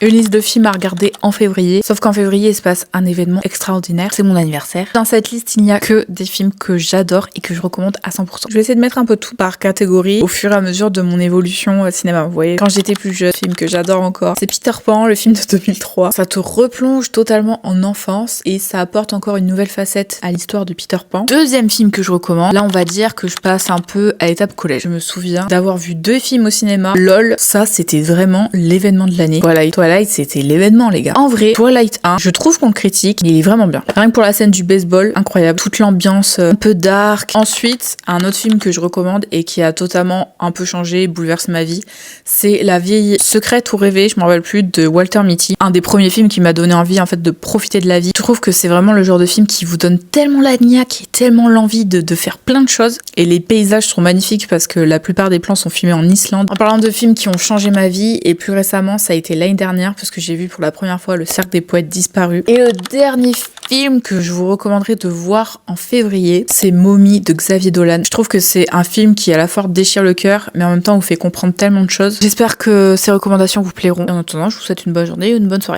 Une liste de films à regarder en février. Sauf qu'en février, il se passe un événement extraordinaire. C'est mon anniversaire. Dans cette liste, il n'y a que des films que j'adore et que je recommande à 100%. Je vais essayer de mettre un peu tout par catégorie au fur et à mesure de mon évolution au cinéma. Vous voyez, quand j'étais plus jeune, film que j'adore encore, c'est Peter Pan, le film de 2003. Ça te replonge totalement en enfance et ça apporte encore une nouvelle facette à l'histoire de Peter Pan. Deuxième film que je recommande, là on va dire que je passe un peu à l'étape collège. Je me souviens d'avoir vu 2 films au cinéma. LOL, ça c'était vraiment l'événement de l'année. Twilight, c'était l'événement les gars. En vrai, Twilight 1, je trouve qu'on le critique, mais il est vraiment bien. Rien que pour la scène du baseball, incroyable. Toute l'ambiance un peu dark. Ensuite, un autre film que je recommande et qui a totalement un peu changé, bouleversé ma vie, c'est La vieille secrète ou rêvée, je me rappelle plus, de Walter Mitty. Un des premiers films qui m'a donné envie en fait de profiter de la vie. Je trouve que c'est vraiment le genre de film qui vous donne tellement la niaque et tellement l'envie de faire plein de choses. Et les paysages sont magnifiques parce que la plupart des plans sont filmés en Islande. En parlant de films qui ont changé ma vie, et plus récemment, ça a été l'année dernière parce que j'ai vu pour la première fois Le Cercle des Poètes Disparus. Et le dernier film que je vous recommanderais de voir en février, c'est Mommy de Xavier Dolan. Je trouve que c'est un film qui à la fois déchire le cœur, mais en même temps vous fait comprendre tellement de choses. J'espère que ces recommandations vous plairont. Et en attendant, je vous souhaite une bonne journée et une bonne soirée.